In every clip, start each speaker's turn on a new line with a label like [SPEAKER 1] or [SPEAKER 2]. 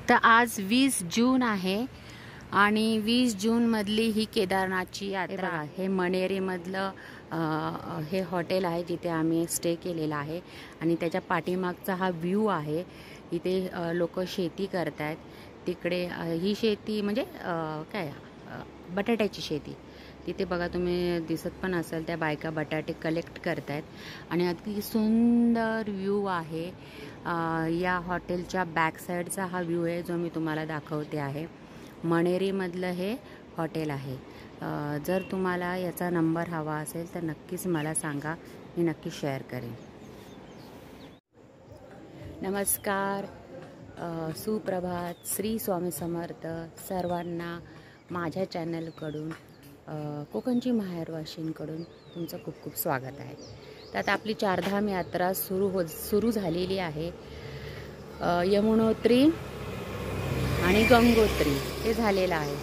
[SPEAKER 1] तर आज 20 जून आहे आणि 20 जूनमधली ही केदारनाथची यात्रा आहे। हे मणेरीमधलं हे हॉटेल आहे जिथे आम्ही स्टे केलेला आहे आणि त्याच्या पाठीमागचा हा व्ह्यू आहे। इथे लोक शेती करतात। तिकडे ही शेती म्हणजे काय बटाट्याची शेती। तिथे बघा तुम्ही दिसत पण असेल त्या बायका बटाटे कलेक्ट करतायत आणि अगदी सुंदर व्ह्यू आहे। या हॉटेलच्या बॅक साईडचा हा व्ह्यू आहे जो मी तुम्हाला दाखवते आहे। मणेरीमधलं हे हॉटेल आहे। जर तुम्हाला याचा नंबर हवा असेल तर नक्कीच मला सांगा, मी नक्की शेअर करेन। नमस्कार, सुप्रभात, श्री स्वामी समर्थ सर्वांना। माझ्या चॅनलकडून कोकणची माहेर वाशिंकडून तुमचं खूप खूप स्वागत आहे। तर आता आपली चारधाम यात्रा सुरू झालेली आहे। यमुनोत्री आणि गंगोत्री हे झालेलं आहे।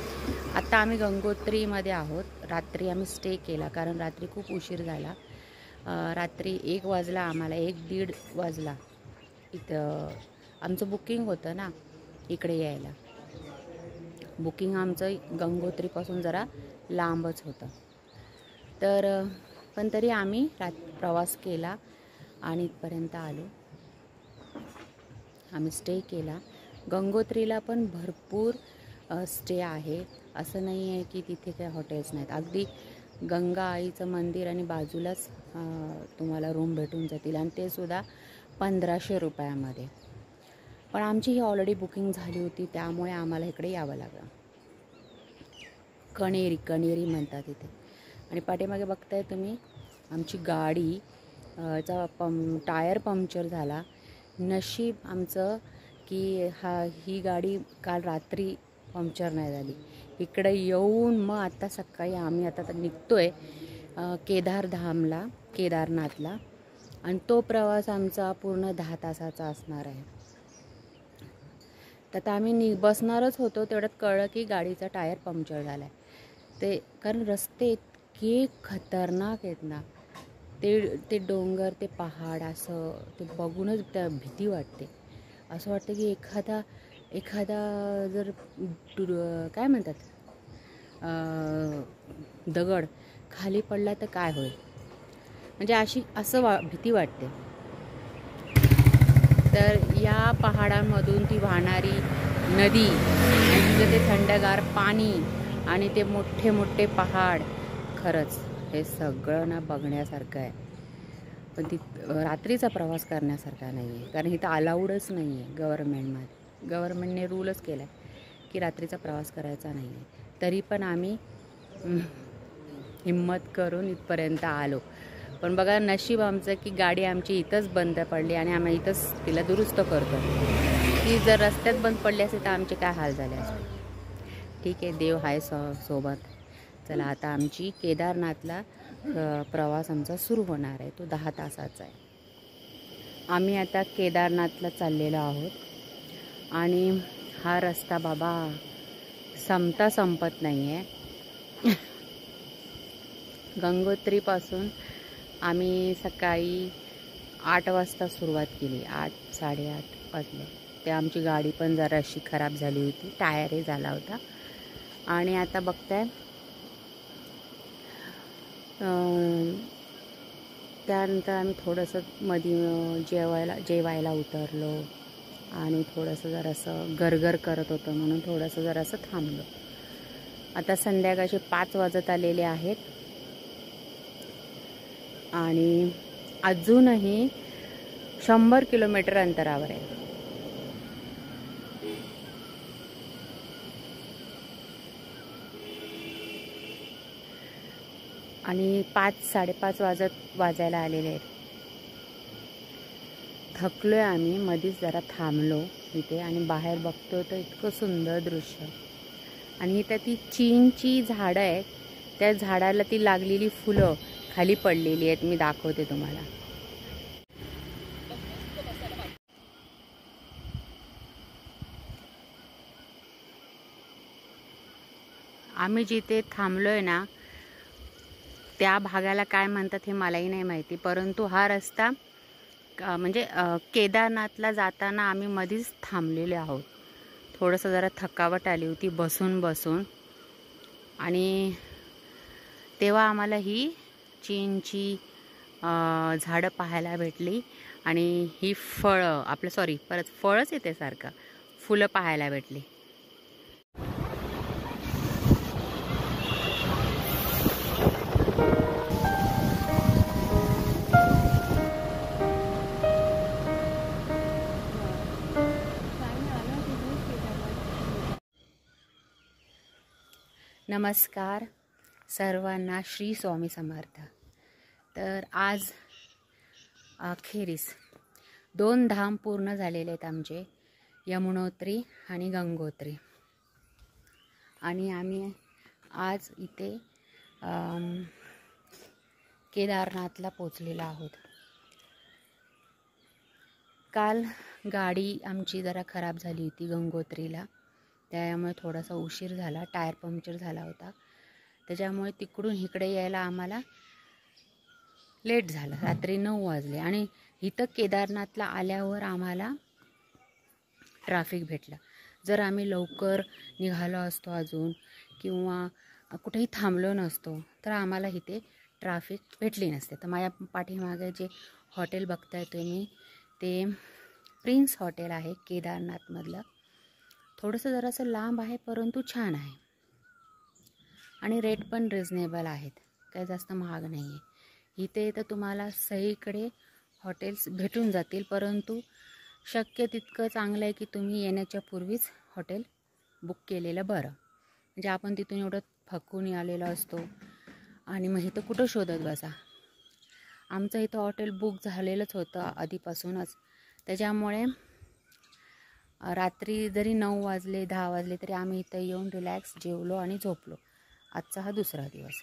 [SPEAKER 1] आता आम्ही गंगोत्रीमध्ये आहोत। रात्री आम्ही स्टे केला कारण रात्री खूप उशीर झाला। रात्री 1 वाजला आम्हाला, 1-1:30 वाजला। इथं आमचं बुकिंग होतं ना इकडे यायला। बुकिंग आमचं गंगोत्रीपासून जरा लांबच होतं। तर पण तरी आम्ही प्रवास केला आणि इथपर्यंत आलो। आम्ही स्टे केला। गंगोत्रीला पण भरपूर स्टे आहे। असं नाही आहे की तिथे काही हॉटेल्स नाहीत। अगदी गंगा आईचं मंदिर आणि बाजूलाच तुम्हाला रूम भेटून जातील आणि ते सुद्धा 1500 रुपयामध्ये। पण आमची ही ऑलरेडी बुकिंग झाली होती त्यामुळे आम्हाला इकडे यावं लागलं। कणेरी म्हणतात इथे। आणि पाठीमागे बघताय तुम्ही आमची गाडी चा टायर पंक्चर झाला। नशीब आमचं की ही गाडी काल रात्री पंक्चर नाही झाली। इकडे येऊन मग आता सकाळी आम्ही आता निघतोय केदारनाथला आणि तो प्रवास आमचा पूर्ण 10 तासाचा असणार आहे। तर आम्ही बसणारच होतो तेवढ्यात कळलं की गाडीचा टायर पंक्चर झाला आहे। ते कारण रस्ते इतके खतरनाक आहेत ना, ते डोंगर, ते पहाड, असं ते बघूनच त्या भीती वाटते। असं वाटतं की एखादा जर काय म्हणतात दगड खाली पडला तर काय होईल, म्हणजे असं भीती वाटते। तर या पहाडांमधून ती वाहणारी नदी आणि तिथे ते थंडगार पाणी आणि ते मोठे मोठे पहाड, खरंच हे सगळं ना बघण्यासारखं आहे। पण ती रात्रीचा प्रवास करण्यासारखा नाही आहे कारण इथं अलाउडच नाही आहे। गव्हर्नमेंटने रूलच केला आहे की रात्रीचा प्रवास करायचा नाही आहे। तरी पण आम्ही हिम्मत करून इथपर्यंत आलो। पण बघा नशीब आमचं की गाडी आमची इथंच बंद पडली आणि आम्ही इथंच तिला दुरुस्त करतो। ती जर रस्त्यात बंद पडली असते तर आमचे काय हाल झाले असते। ठीक आहे, देव आहे सोबत। चला आता आमची केदारनाथला प्रवास आमचा सुरू होणार आहे। तो 10 तासाचा आहे। आम्ही आता केदारनाथला चाललेलो आहोत आणि हा रस्ता बाबा संपत नाही आहे। गंगोत्रीपासून आम्ही सकाळी 8 वाजता सुरुवात केली। 8-8:30 वाजले। ते आमची गाडी पण जराशी खराब झाली होती, टायरही झाला होता। आणि आता बघताय त्यानंतर आम्ही थोडंसं मध्ये जेवायला उतरलो आणि थोडंसं जरासं गरगर करत होतं म्हणून थोडंसं जरासं थांबलो। आता संध्याकाळचे 5 वाजत आलेले आहेत आणि अजूनही 100 किलोमीटर अंतरावर आहे। आणि 5-5:30 वाजायला आलेले आहेत। थकलोय आम्ही, मध्येच जरा थांबलो इथे आणि बाहेर बघतो तर इतकं सुंदर दृश्य। आणि इथं ती चीनची झाडं आहेत, त्या झाडाला ती लागलेली फुलं खाली पडलेली आहेत। मी दाखवते तुम्हाला। आम्ही जिथे थांबलोय ना त्या भागाला काय म्हणतात हे मलाही नाही माहिती, परंतु हा रस्ता म्हणजे केदारनाथला जाताना आम्ही मध्येच थांबलेले आहोत. थोडंसं जरा थकावट आली होती बसून बसून, आणि तेव्हा आम्हाला ही चीनची झाडं पाहायला भेटली आणि ही फळं परत फळच येते सारखं फुलं पाहायला भेटली. नमस्कार सर्वांना, श्री स्वामी समर्थ. तर आज अखेरीस 2 धाम पूर्ण झालेले आहेत आमचे, यमुनोत्री आणि गंगोत्री. आणि आम्ही आज इथे केदारनाथला पोचलेलो आहोत. काल गाडी आमची जरा खराब झाली होती गंगोत्रीला, त्यामुळे थोडासा उशीर झाला, टायर पंक्चर झाला होता. त्याच्यामुळे तिकडून इकडे यायला आम्हाला लेट झालं, रात्री 9 वाजले. आणि इथं केदारनाथला आल्यावर आम्हाला ट्रॅफिक भेटलं. जर आम्ही लवकर निघालो असतो अजून किंवा कुठेही थांबलो नसतो तर आम्हाला इथे ट्रॅफिक भेटली नसते. तर माझ्या पाठीमागे जे हॉटेल बघताय तुम्ही ते प्रिन्स हॉटेल आहे केदारनाथमधलं. थोडंसं जरासं लांब आहे परंतु छान आहे आणि रेट पण रिजनेबल आहेत, काही जास्त महाग नाही आहे. इथे तर तुम्हाला सगळीकडे हॉटेल्स भेटून जातील, परंतु शक्य तितकं चांगलं आहे की तुम्ही येण्याच्या पूर्वीच हॉटेल बुक केलेलं बरं. म्हणजे आपण तिथून एवढं थकून आलेलो असतो आणि मग इथं कुठं शोधत बसा. आमचं इथं हॉटेल बुक झालेलंच होतं आधीपासूनच, त्याच्यामुळे रात्री जरी 9 वाजले 10 वाजले तरी आम्ही इथं येऊन रिलॅक्स जेवलो आणि झोपलो. आजचा हा दुसरा दिवस.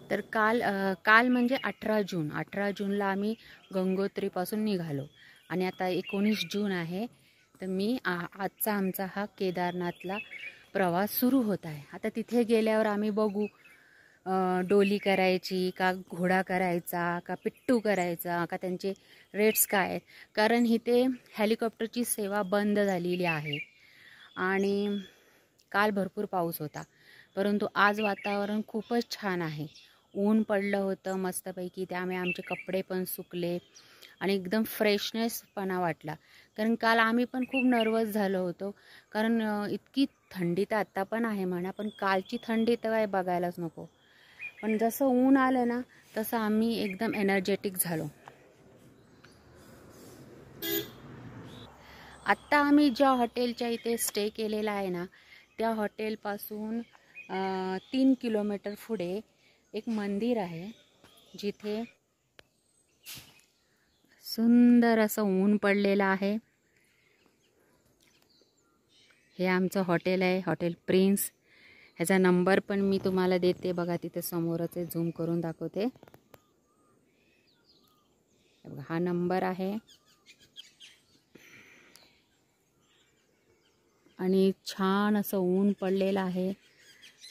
[SPEAKER 1] तर काल म्हणजे 18 जूनला आम्ही गंगोत्रीपासून निघालो आणि आता 19 जून आहे. तर आजचा आमचा हा केदारनाथला प्रवास सुरू होत आहे. आता तिथे गेल्यावर आम्ही बघू डोली करायची का घोडा करायचा का पिट्टू करायचा का त्यांचे रेट्स काय आहेत. कारण इथे हेलिकॉप्टरची सेवा बंद झालेली आहे आणि काल भरपूर पाऊस होता, परंतु आज वातावरण खूपच छान आहे. ऊन पडलं होतं मस्तपैकी, त्यामुळे आमचे कपडे पण सुकले आणि एकदम फ्रेशनेसपणा वाटला. कारण काल आम्ही पण खूप नर्वस झालो होतो, कारण इतकी थंडी तर आत्ता पण आहे म्हणा, पण कालची थंडी तर काय बघायलाच नको. पण जसं ऊन आलं ना तसं आम्ही एकदम एनर्जेटिक झालो. आत्ता आम्ही ज्या हॉटेलच्या इथे स्टे केलेला आहे ना त्या हॉटेलपासून 3 किलोमीटर पुढे एक मंदिर आहे जिथे सुंदर असं ऊन पडलेलं आहे. हे आमचं हॉटेल आहे, हॉटेल प्रिन्स. ह्याचा नंबर पण मी तुम्हाला देते, बघा तिथे समोरच आहे, झूम करून दाखवते. हा नंबर आहे आणि छान असं ऊन पडलेलं आहे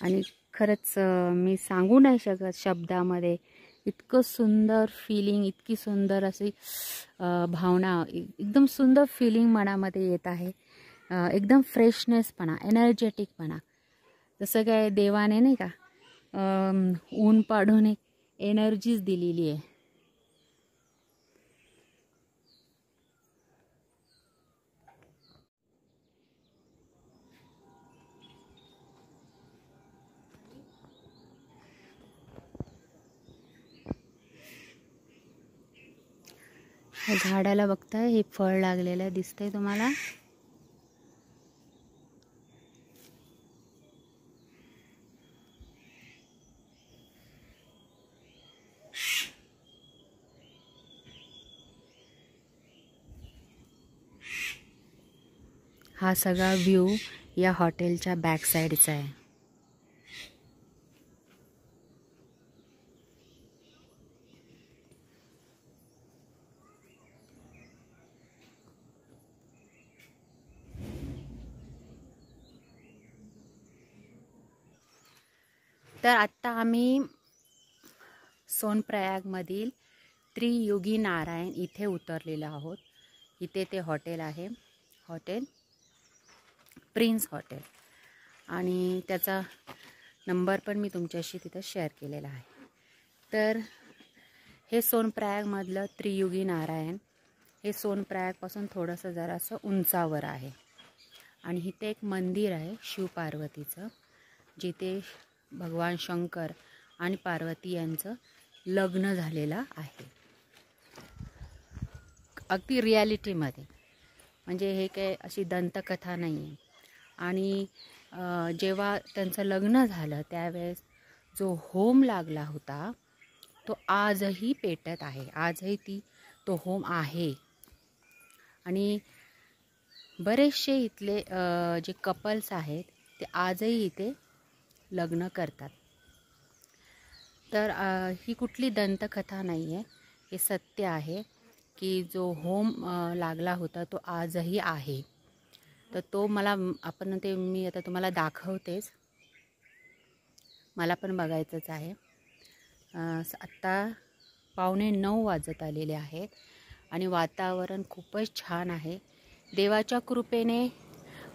[SPEAKER 1] आणि खरंच मी सांगू नाही शकत शब्दामध्ये, इतकं सुंदर फिलिंग, इतकी सुंदर अशी भावना, एकदम सुंदर फिलिंग मनामध्ये येत आहे. एकदम फ्रेशनेसपणा, एनर्जेटिकपणा, जसं काय देवाने नाही का ऊन पाडून एक एनर्जीच दिलेली आहे. झाडाला बघताय हे फळ लागलेलं दिसतंय तुम्हाला. हा सगळा व्ह्यू या हॉटेलच्या बॅक साईडचा आहे. तर आत्ता आम्ही सोनप्रयागमधील त्रियुगी नारायण इथे उतरलेलो आहोत. इथे ते हॉटेल आहे, हॉटेल प्रिन्स हॉटेल, आणि त्याचा नंबर पण मी तुमच्याशी तिथं शेअर केलेला आहे. तर हे सोनप्रयागमधलं त्रियुगी नारायण हे सोनप्रयागपासून थोडंसं जरासं उंचावर आहे. आणि इथे एक मंदिर आहे शिवपार्वतीचं, जिथे भगवान शंकर आणि पार्वती यांचं लग्न झालेलं आहे, अगदी रियालिटीमध्ये. म्हणजे हे काही अशी दंतकथा नाही आहे. आणि जेव्हा त्यांचं लग्न झालं त्यावेळेस जो होम लागला होता तो आजही पेटत आहे, आजही तो होम आहे. आणि बरेचसे इथले जे कपल्स आहेत ते आजही इथे लग्न करतात. तर ही कुठली दंतकथा नाही आहे, हे सत्य आहे की जो होम लागला होता तो आजही आहे. तर तो मी आता तुम्हाला दाखवतेच, मला पण बघायचंच आहे. आत्ता 8:45 वाजत आलेले आहेत आणि वातावरण खूपच छान आहे. देवाच्या कृपेने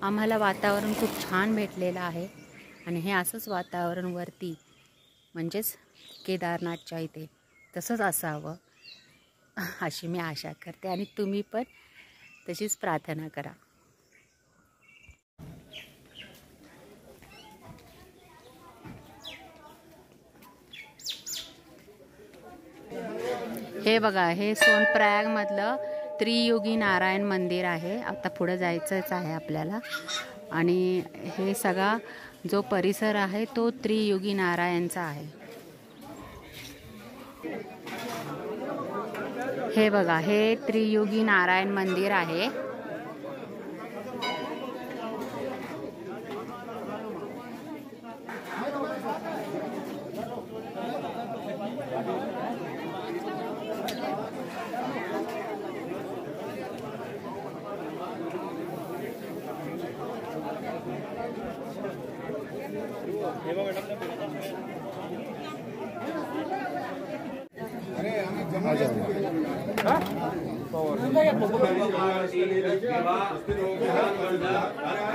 [SPEAKER 1] आम्हाला वातावरण खूप छान भेटलेलं आहे. आणि हे असंच वातावरण वरती म्हणजेच केदारनाथच्या इथे तसंच असावं अशी मी आशा करते. आणि तुम्ही पण तशीच प्रार्थना करा. हे बघा, हे सोनप्रयागमधलं त्रियुगी नारायण मंदिर आहे. आता पुढे जायचंच आहे आपल्याला. आणि हे सगळा जो परिसर आहे तो त्रियुगी नारायणचा आहे. हे बघा, हे त्रियुगी नारायण मंदिर आहे.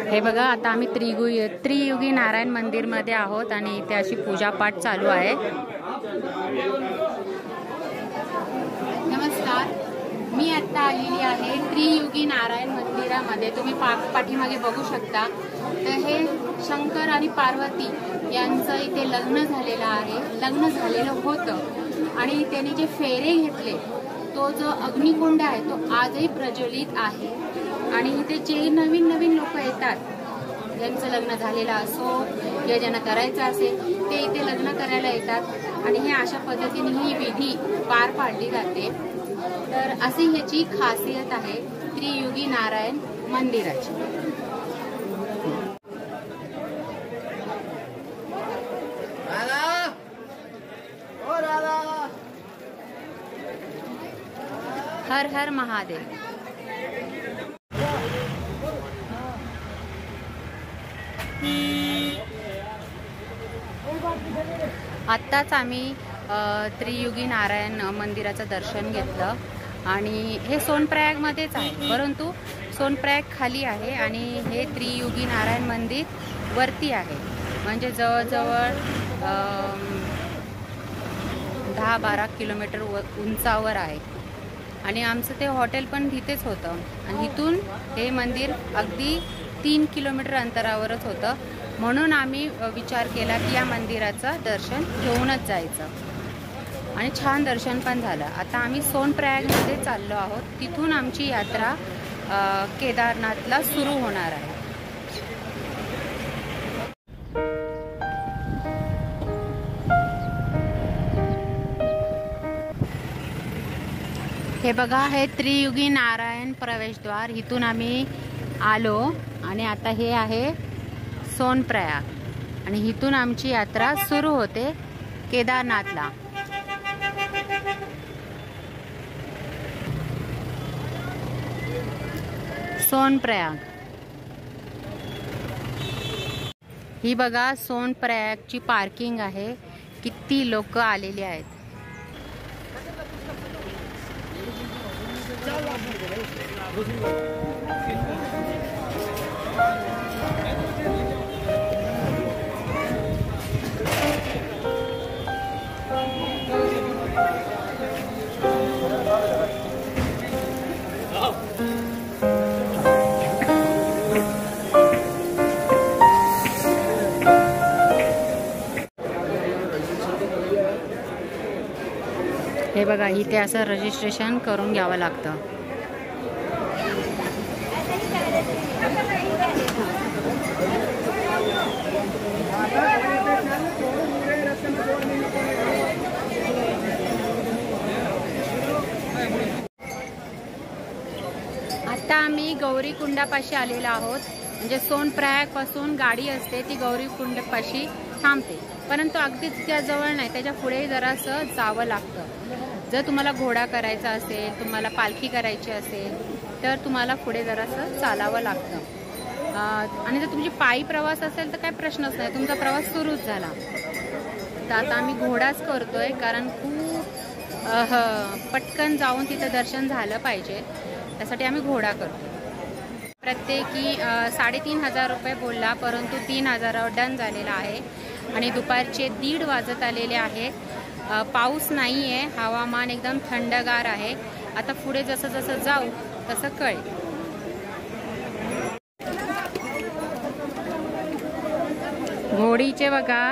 [SPEAKER 1] हे बघा, आता आम्ही त्रियुगी नारायण मंदिर मध्ये आहोत आणि इथे अशी पूजापाठ चालू आहे. नमस्कार, मी आता आलेली आहे त्रियुगी नारायण मंदिरामध्ये. तुम्ही पाठीमागे बघू शकता. तर हे शंकर आणि पार्वती यांचं इथे लग्न झालेलं आहे, लग्न झालेलं होतं. आणि त्यांनी जे फेरे घेतले तो जो अग्निकुंड आहे तो आजही प्रज्वलित आहे. आणि इथे जे नवीन नवीन लोक येतात, ज्यांचं लग्न झालेलं असो किंवा ज्यांना करायचं असेल ते इथे लग्न करायला येतात. आणि हे अशा पद्धतीने ही विधी पार पाडली जाते. तर अशी ह्याची खासियत आहे त्रियुगी नारायण मंदिराची. हर हर महादेव. आत्ताच आम्ही त्रियुगी नारायण मंदिराचं दर्शन घेतलं. आणि हे सोनप्रयागमध्येच आहे, परंतु सोनप्रयाग खाली आहे आणि हे त्रियुगी नारायण मंदिर वरती आहे. म्हणजे जवळजवळ 10-12 किलोमीटर उंचावर आहे. आणि आमचं ते हॉटेल पण तिथेच होतं. आणि इथून हे मंदिर अगदी 3 किलोमीटर अंतरावरच होतं. म्हणून आम्ही विचार केला की या मंदिराचं दर्शन घेऊनच जायचं. आणि छान दर्शन पण झालं. आता आम्ही सोनप्रयागमध्ये चाललो आहोत. तिथून आमची यात्रा केदारनाथला सुरू होणार आहे. हे बघा, हे त्रियुगी नारायण प्रवेशद्वार. इथून आम्ही आलो आणि आता हे आहे सोनप्रयाग. आणि इथून आमची यात्रा सुरू होते केदारनाथला. सोनप्रयाग. ही बघा सोनप्रयागची पार्किंग आहे. किती लोक आलेली आहेत. हे बघा इथे असं रजिस्ट्रेशन करून घ्यावं लागतं. आता आम्ही गौरीकुंडापाशी आलेलो आहोत. म्हणजे सोनप्रयाग पासून गाडी असते ती गौरीकुंडापाशी थांबते, परंतु अगदीच त्याजवळ नाही, त्याच्या पुढे जरासं जावं लागतं. जर तुम्हाला घोडा करायचा असेल, तुम्हाला पालखी करायची असेल तर तुम्हाला पुढे जरासं चालावं लागतं. आणि जर तुमची पायी प्रवास असेल तर काही प्रश्नच नाही, तुमचा प्रवास सुरूच झाला. तर आता आम्ही घोडाच करतोय, कारण खूप पटकन जाऊन तिथं दर्शन झालं पाहिजे, त्यासाठी आम्ही घोडा करतो. प्रत्येकी 3,500 रुपये बोलला, परंतु 3,000 डन झालेला आहे. आणि दुपारचे 1:30 वाजत आलेले आहेत. पाऊस नाही आहे, हवामान एकदम थंडगार आहे. आता पुढे जसं जसं जाऊ तसं कळेल. घोडीचे बघा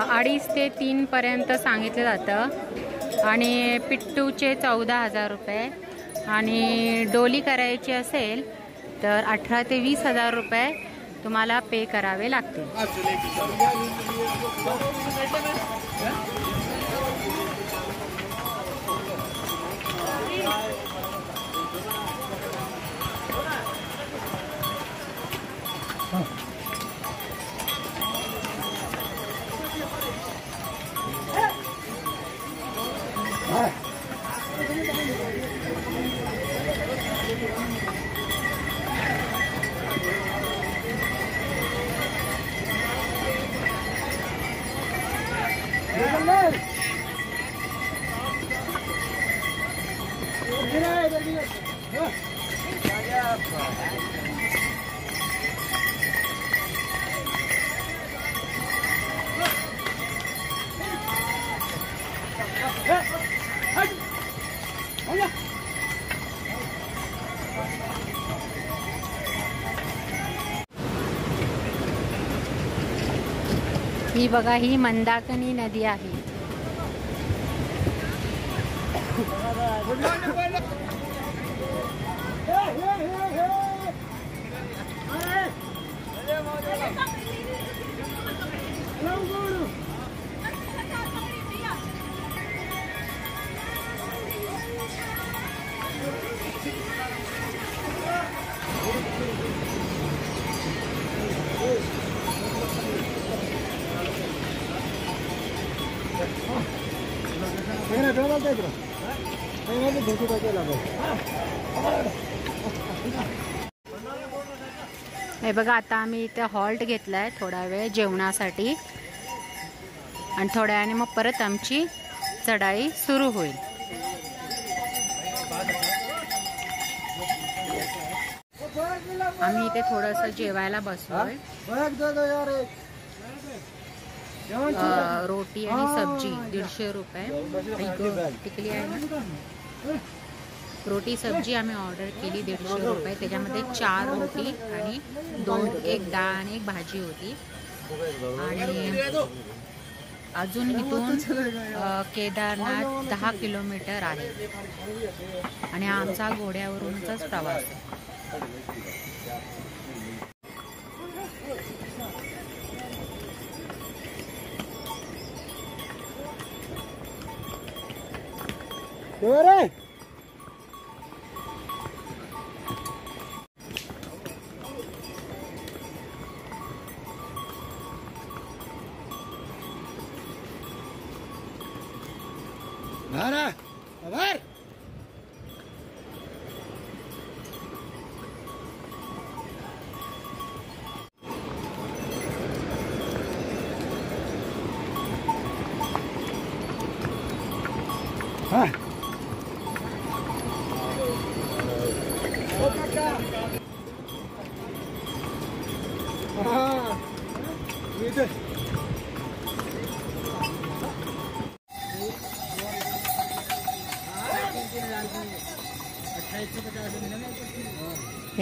[SPEAKER 1] 2.5 ते 3 पर्यंत सांगितलं जातं. आणि पिट्टूचे 14,000 रुपये. आणि डोली करायची असेल तर 18,000 ते 20,000 रुपये तुम्हाला पे करावे लागतील. ही बघा, ही मंदाकिनी नदी आहे. हे बघा, आता आम्ही इथे हॉल्ट घेतलाय थोडा वेळ जेवणासाठी, आणि थोड्या वेळाने मग परत आमची चढाई सुरू होईल. आम्ही इथे थोडंसं जेवायला बसलोय. रोटी आणि सब्जी 150 रुपये. टिकली आहे ना. रोटी सब्जी आम्ही ऑर्डर केली 150 रुपये. त्याच्यामध्ये 4 रोटी आणि 1 डाळ आणि 1 भाजी होती. आणि अजून इथून केदारनाथ 10 किलोमीटर आहे. आणि आमचा घोड्यावरूनचाच प्रवास आहे. हे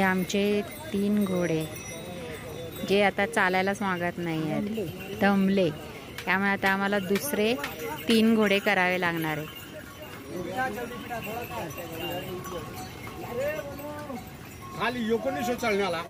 [SPEAKER 1] आमचे 3 घोडे जे आता चालायलाच मागत नाही आहेत, दमले. त्यामुळे आता आम्हाला दुसरे 3 घोडे करावे लागणार आहे.
[SPEAKER 2] खाली योकोनी शो चालण्याला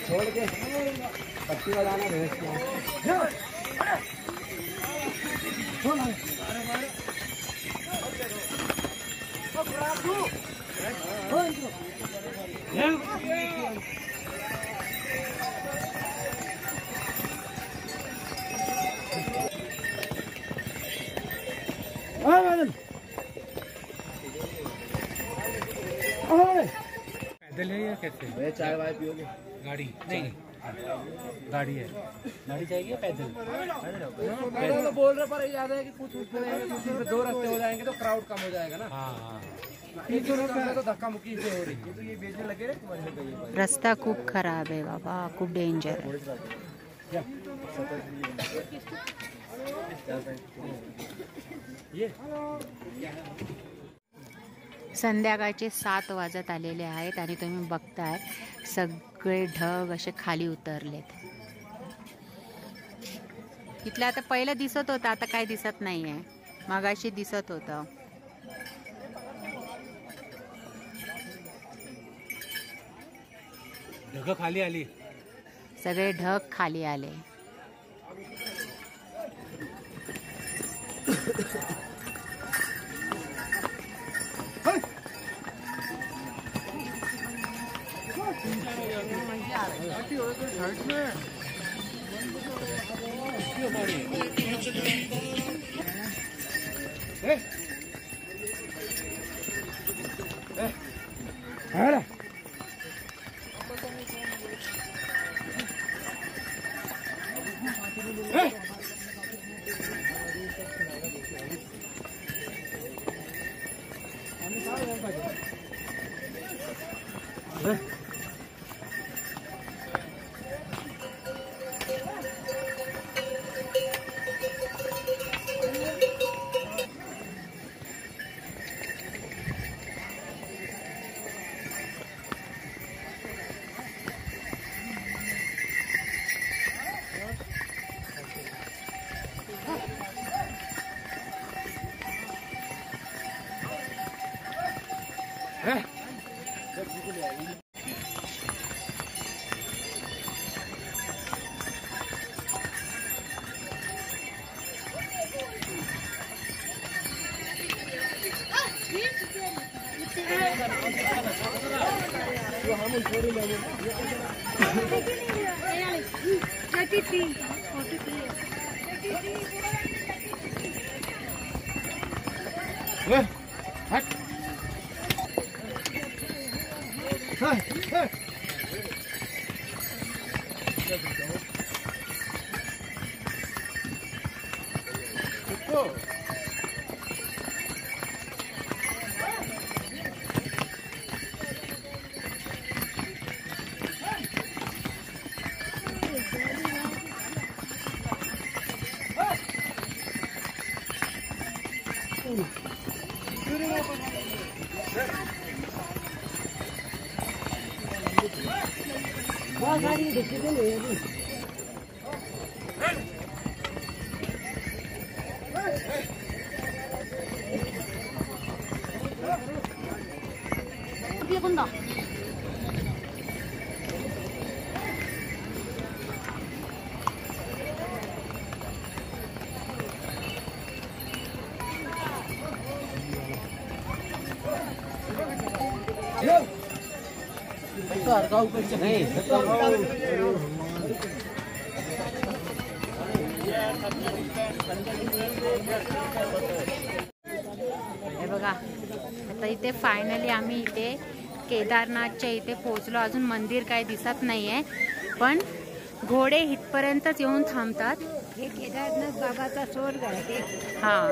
[SPEAKER 2] छोड़ के पत्ती वाला ना भेज पैदल है या कैसे? चाय वाय पियोगे? गाड़ी नहीं, गाड़ी है। गाड़ी चाहिए पैदल? पैदल तो बोल रहे पर याद है कि कुछ उसमें 2 रास्ते हो जाएंगे तो क्राउड कम हो जाएगा ना। हाँ, तो धक्का मुक्की से हो रही है तो ये बेचने लगे।
[SPEAKER 1] रस्ता खूप खराब आहे बाबा, खूप डेंजर आहे. संध्याकाळचे 7 वाजत आलेले आहेत आणि तुम्ही बघताय सगळे ढग असे खाली उतरलेत. इथलं आता पहिलं दिसत होतं, आता काय दिसत नाहीये. मगाशी दिसत होतं.
[SPEAKER 2] ढग खाली आली,
[SPEAKER 1] सगळे ढग खाली आले. हे बघा, आता इथे फायनली आम्ही इथे केदारनाथच्या इथे पोहोचलो. अजून मंदिर काही दिसत नाहीये, पण घोडे इथपर्यंतच येऊन थांबतात.
[SPEAKER 3] हे केदारनाथ बाबाचा स्वर्ग आहे.
[SPEAKER 1] हा,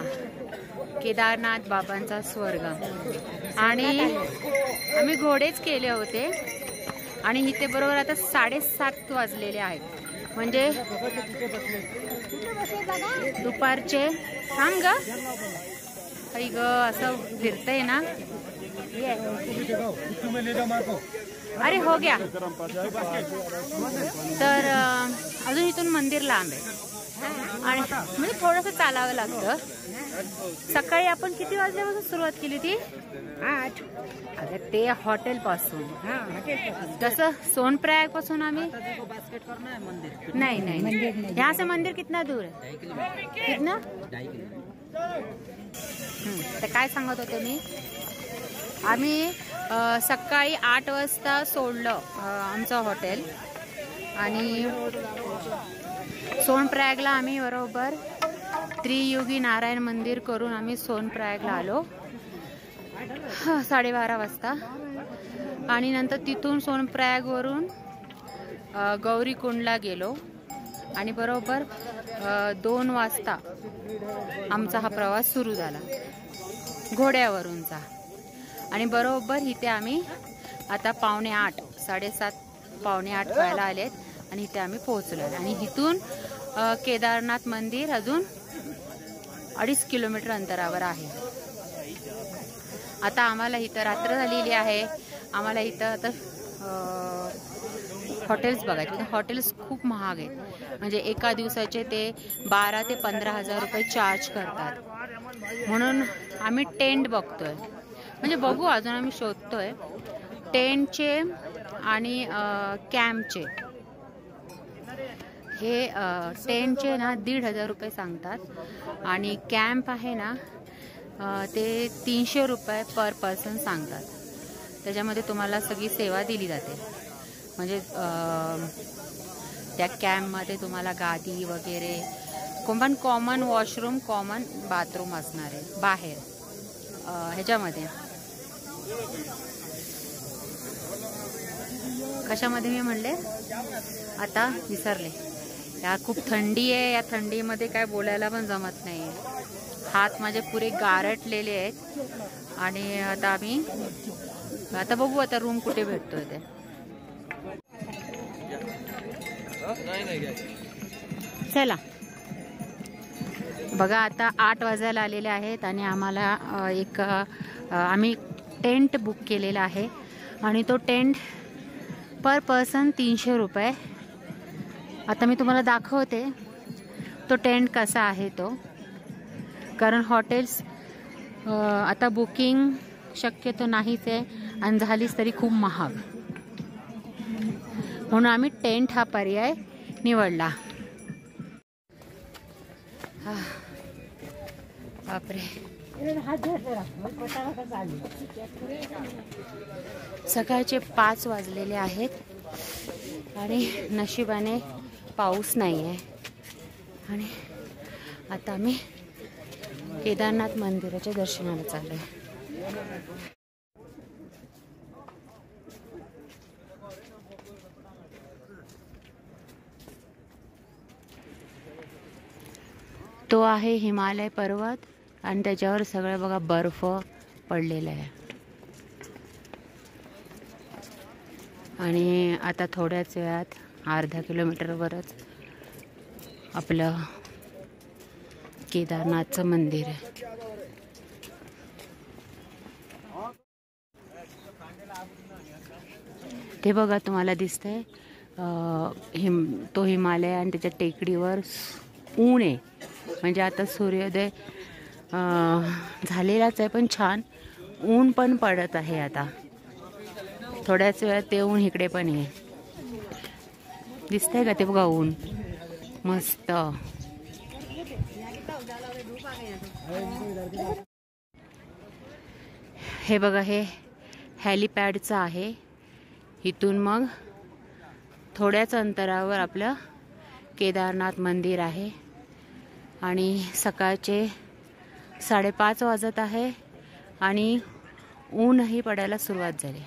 [SPEAKER 1] केदारनाथ बाबांचा स्वर्ग. आणि आम्ही घोडेच केले होते. आणि इथे बरोबर आता 7:30 वाजलेले आहेत. म्हणजे दुपारचे थांब ग काही ग असं फिरतंय ना. अरे हो गया. तर अजून इथून मंदिर लांब आहे आणि म्हणजे थोडंसं चालावं लागतं. सकाळी आपण किती वाजल्यापासून सुरुवात केली होती?
[SPEAKER 3] 8.
[SPEAKER 1] अगं ते हॉटेल पासून. जसं सोनप्रयाग पासून आम्ही नहीं नहीं यहाँ से मंदिर कितना दूर है? कितना? तर काय सांगत होते मी, आम्ही सकाळी 8 वाजता सोडलं आमचं हॉटेल आणि सोनप्रयागला आम्ही बरोबर त्रियुगी नारायण मंदिर करून आम्ही सोनप्रयागला आलो 12:30 वाजता. आणि नंतर तिथून सोनप्रयागवरून गौरीकुंडला गेलो आणि बरोबर 2 वाजता आमचा हा प्रवास सुरू झाला घोड्यावरूनचा. आणि बरोबर इथे आम्ही आता 7:45 7:30 7:45 व्हायला आलेत आणि इथे आम्ही पोहोचलो. आणि इथून केदारनाथ मंदिर अजून 2.5 किलोमीटर अंतरावर आहे. आता आम्हाला इथं रात्र झालेली आहे. आम्हाला इथं आता हॉटेल्स बघायचे. हॉटेल्स खूप महाग आहेत. म्हणजे एका दिवसाचे ते 12 ते 15 हजार रुपये चार्ज करतात. म्हणून आम्ही टेंट बघतोय. म्हणजे बघू, अजून आम्ही शोधतोय टेंटचे आणि कॅम्पचे. हे टेंटचे ना 1,500 रुपये सांगतात आणि कॅम्प आहे ना ते 300 रुपये पर पर्सन सांगतात. त्याच्यामध्ये तुम्हाला सगळी सेवा दिली जाते. म्हणजे त्या कॅम्पमध्ये तुम्हाला गादी वगैरे, कॉमन वॉशरूम, कॉमन बाथरूम असणार आहे बाहेर ह्याच्यामध्ये. कशामध्ये मी म्हणले आता विसरले. या खूप थंडी आहे. या थंडीमध्ये काय बोलायला पण जमत नाही. हात माझे पुरे गारटलेले आहेत. आणि आता आम्ही आता बघू आता रूम कुठे भेटतोय ते. चला बघा, आता 8 वाजायला आलेले आहेत आणि आम्हाला आम्ही टेंट बुक केलेला आहे आणि तो टेंट पर पर्सन 300 रुपये. आता मी तुम्हाला दाखवते तो टेंट कसा आहे तो. कारण हॉटेल्स आता बुकिंग शक्यतो नाहीच आहे आणि झालीच तरी खूप महाग. म्हणून आम्ही टेंट हा पर्याय निवडला. बापरे, सकाळचे 5 वाजलेले आहेत आणि नशिबाने पाऊस नाही आहे. आणि आता आम्ही केदारनाथ मंदिराच्या दर्शनाला चाललोय. तो आहे हिमालय पर्वत आणि त्याच्यावर सगळं बघा बर्फ पडलेला आहे. आणि आता थोड्याच वेळात अर्धा किलोमीटरवरच आपलं केदारनाथचं मंदिर आहे. ते बघा तुम्हाला दिसतंय तो हिमालय आणि त्याच्या टेकडीवर ऊन आहे. म्हणजे आता सूर्योदय झालेलाच आहे, पण छान ऊन पण पडत आहे. आता थोड्याच वेळात ते ऊन इकडे पण आहे. दिसतंय का ते बघा ऊन मस्त. हे बघा हे हेलिपॅडचं आहे. इथून मग थोड्याच अंतरावर आपलं केदारनाथ मंदिर आहे. आणि सकाळचे 5:30 वाजत आहे आणि ऊनही पडायला सुरुवात झाली.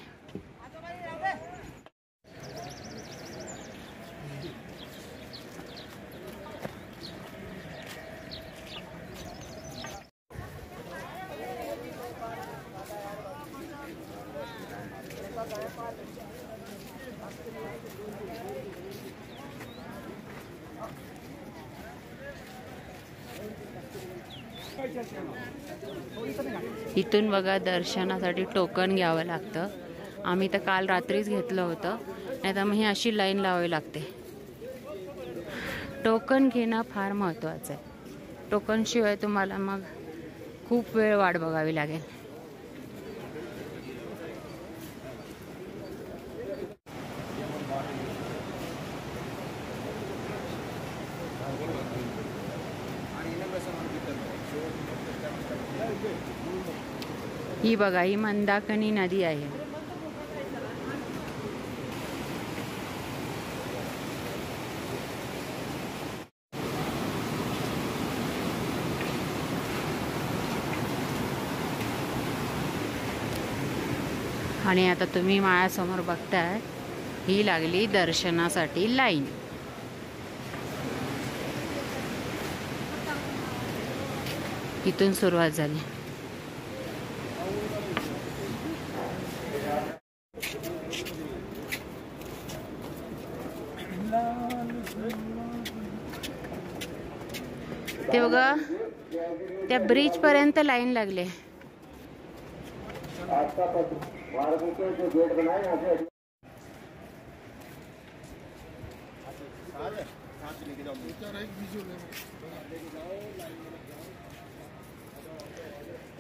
[SPEAKER 1] इथून बघा दर्शनासाठी टोकन घ्यावं लागतं. आम्ही तर काल रात्रीच घेतलं होतं, नाही तर मग ही अशी लाईन लावावी लागते. टोकन घेणं फार महत्त्वाचं आहे. टोकनशिवाय तुम्हाला मग खूप वेळ वाट बघावी लागेल. ही बघा ही मंदाकिनी नदी आहे. आणि आता तुम्ही माझ्यासमोर बघताय ही लागली दर्शनासाठी लाईन. इथून सुरुवात झाली. ते बघा त्या ब्रिज पर्यंत लाईन लागले.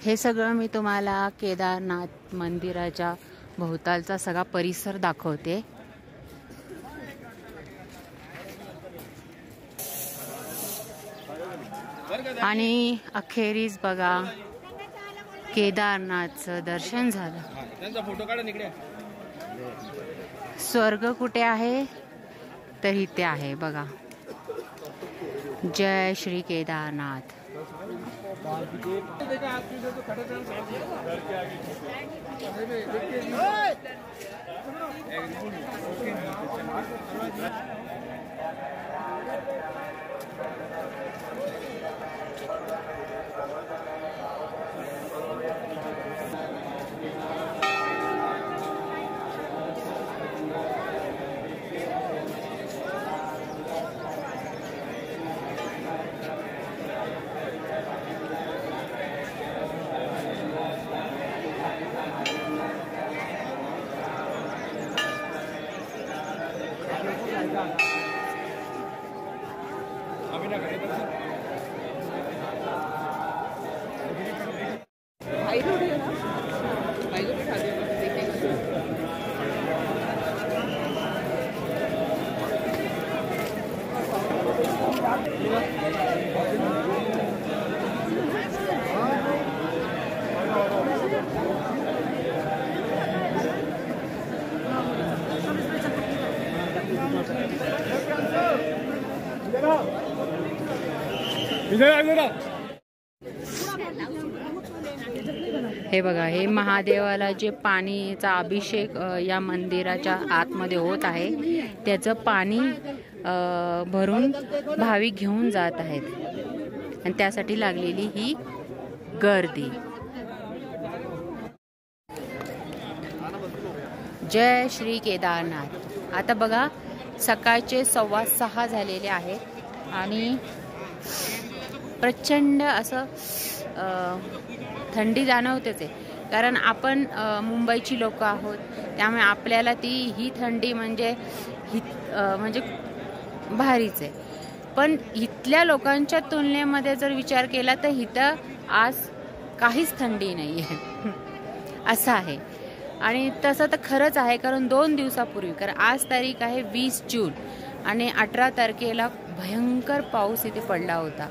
[SPEAKER 1] हे सगळं मी तुम्हाला केदारनाथ मंदिराच्या भोवतालचा सगळा परिसर दाखवते. आणि अखेरीस बघा केदारनाथचं दर्शन झालं. स्वर्ग कुठे आहे तर इथे आहे बघा. जय श्री केदारनाथ. हे बघा हे महादेवाला जे पाणीचा अभिषेक या मंदिराच्या आतमध्ये होत आहे त्याचं पाणी भरून भाविक घेऊन जात आहेत आणि त्यासाठी लागलेली ही गर्दी. जय श्री केदारनाथ. आता बघा सकाळचे 6:15 झालेले आहेत आणि प्रचंड असं थंडी जाणवतेच आहे. कारण आपण मुंबईची लोक आहोत, त्यामुळे आपल्याला ही थंडी म्हणजे म्हणजे भारीच आहे. पण इथल्या लोकांच्या तुलनेमध्ये जर विचार केला तर इथं आज काहीच थंडी नाही आहे असं आहे. आणि तसं तर खरंच आहे, कारण 2 दिवसापूर्वी, कारण आज तारीख आहे 20 जून आणि 18 तारखेला भयंकर पाऊस इथे पडला होता.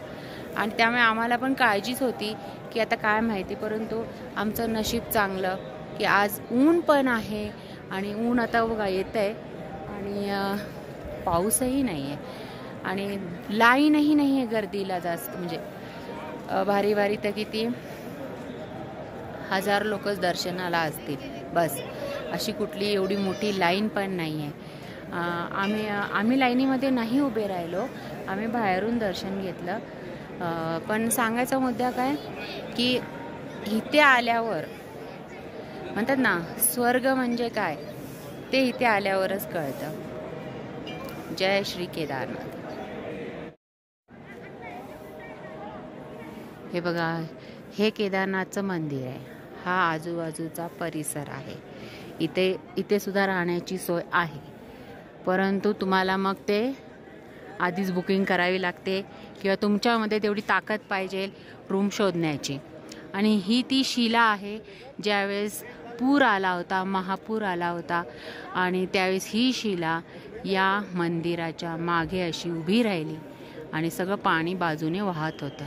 [SPEAKER 1] आणि त्यामुळे आम्हाला पण काळजीच होती की आता काय माहिती, परंतु आमचं नशीब चांगलं की आज ऊन पण आहे आणि ऊन आता बघा येत आहे आणि पाऊसही नाही आहे आणि लाईनही नाही आहे गर्दीला जास्त. म्हणजे भारी भारी तर किती 1000 लोकच दर्शनाला असतील बस, अशी कुठली एवढी मोठी लाईन पण नाही आहे. आम्ही लाईनीमध्ये नाही उभे राहिलो, आम्ही बाहेरून दर्शन घेतलं. पण सांगायचा मुद्दा काय की इथे आल्यावर म्हणतात ना स्वर्ग म्हणजे काय ते इथे आल्यावरच कळतं. जय श्री केदारनाथ. हे बघा, हे केदारनाथचं मंदिर आहे. हा आजूबाजूचा परिसर आहे. इथे सुद्धा राहण्याची सोय आहे, परंतु तुम्हाला मग ते आधीच बुकिंग करावी लागते किंवा तुमच्यामध्ये तेवढी ताकद पाहिजे रूम शोधण्याची. आणि ही ती शिला आहे ज्यावेळेस पूर आला होता, महापूर आला होता आणि त्यावेळेस ही शिला या मंदिराच्या मागे अशी उभी राहिली आणि सगळं पाणी बाजूने वाहत होतं.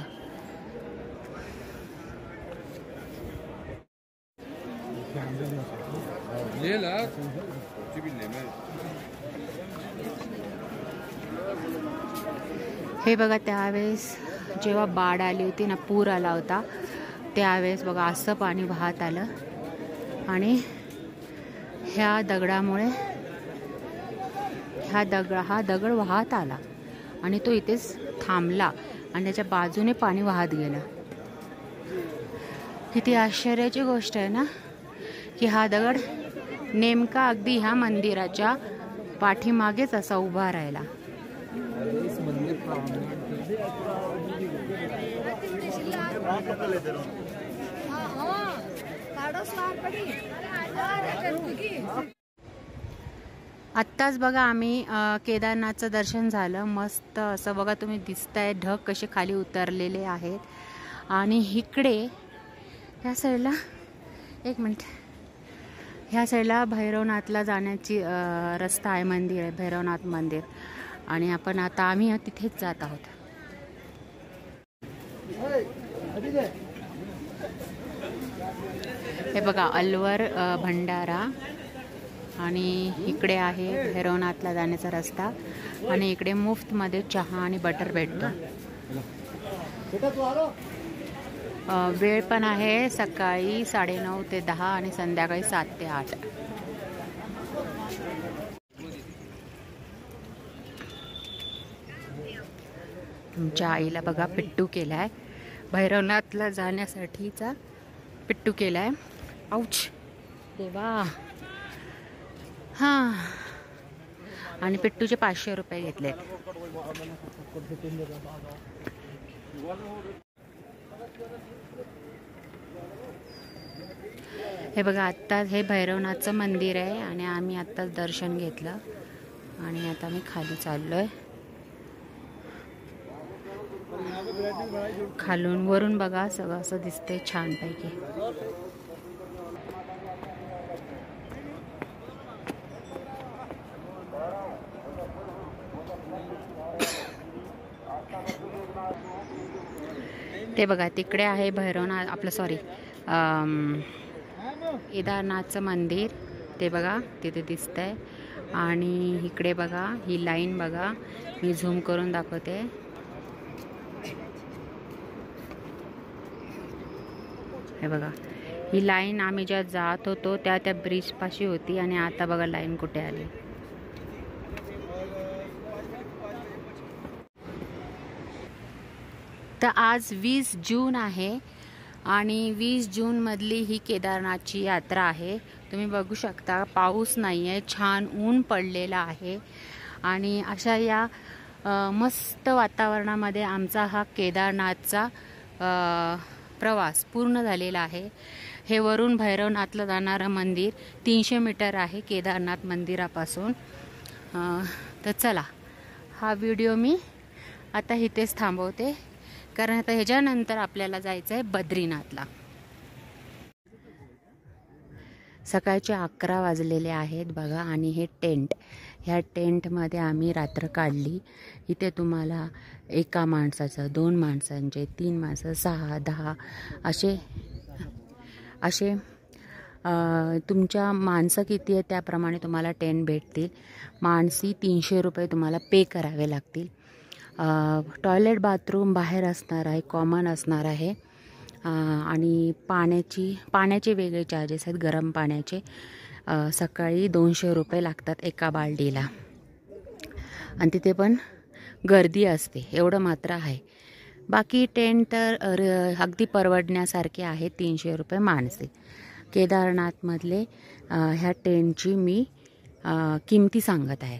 [SPEAKER 1] हे बघा, त्यावेळेस जेव्हा बाढ आली होती ना, पूर आला होता, त्यावेळेस बघा असं पाणी वाहत आलं आणि ह्या दगडामुळे हा दगड वाहत आला आणि तो इथेच थांबला आणि त्याच्या बाजूने पाणी वाहत गेलं. किती आश्चर्याची गोष्ट आहे ना की हा दगड नेमका अगदी ह्या मंदिराच्या पाठीमागेच असा उभा राहिला. आत्ताच बघा आम्ही केदारनाथचं दर्शन झालं. मस्त असं बघा, तुम्ही दिसताय ढग कसे खाली उतरलेले आहेत. आणि इकडे ह्या साईडला, एक मिनिट, ह्या साईडला भैरवनाथला जाण्याची रस्ता आहे, मंदिर आहे भैरवनाथ मंदिर. आणि आम्ही तिथेच जात आहोत. हे बघा, अलवर भंडारा आणि इकडे आहे भैरवनाथला जाण्याचा रस्ता आणि इकडे मुफ्तमध्ये चहा आणि बटर भेटतो. वेळ पण आहे सकाळी 9:30 ते 10 आणि संध्याकाळी 7 ते 8. तुमच्या आईला बघा पिट्टू केलाय, भैरवनाथला जाण्यासाठीचा पिट्टू केलाय. आऊच देवा. हां, आणि पिट्टूचे 500 रुपये घेतले. हे बघा, आत्ता हे भैरवनाथचं मंदिर आहे आणि आम्ही आत्ताच दर्शन घेतलं आणि आता मी खाली चाललोय. खालून वरून बघा सगळं असं दिसतंय छानपैकी. ते बघा, तिकडे आहे भैरवनाथ आपलं केदारनाथचं मंदिर. ते बघा तिथे दिसतंय. आणि इकडे बघा ही लाईन बघा, मी झूम करून दाखवते. हे बघा, ही लाईन आम्ही ज्या जात होतो त्या ब्रिज पाशी होती आणि आता बघा लाईन कुठे आली. तर आज 20 जून आहे आणि 20 जूनमधली ही केदारनाथची यात्रा आहे. तुम्ही बघू शकता पाऊस नाही आहे, छान ऊन पडलेला आहे आणि अशा या मस्त वातावरणामध्ये आमचा हा केदारनाथचा प्रवास पूर्ण झालेला आहे. हे वरून भैरवनाथला जाणारं मंदिर 300 मीटर आहे केदारनाथ मंदिरापासून. तर चला, हा व्हिडिओ मी आता इथेच थांबवते, कारण आता ह्याच्यानंतर आपल्याला जायचं आहे बद्रीनाथला. सकाळचे 11 वाजलेले आहेत बघा. आणि हे टेंट, ह्या टेंटमध्ये आम्ही रात्र काढली. इथे तुम्हाला एका माणसाचं, 2 माणसांचे, 3 माणसं, 6, 10 असे तुमच्या माणसं किती आहे त्याप्रमाणे तुम्हाला टेंट भेटतील. माणसी 300 रुपये तुम्हाला पे करावे लागतील. टॉयलेट बाथरूम बाहेर असणार आहे, कॉमन असणार आहे. आणि पाण्याचे वेगळे चार्जेस आहेत, गरम पाण्याचे. सकाळी 200 रुपये लागतात एका बालडीला. आणि तिथे पण गर्दी असते, एवढं मात्र आहे. बाकी टेंट तर अगदी परवडण्यासारखे आहे, 300 रुपये माणसे. केदारनाथमधले ह्या टेंटची मी किमती सांगत आहे.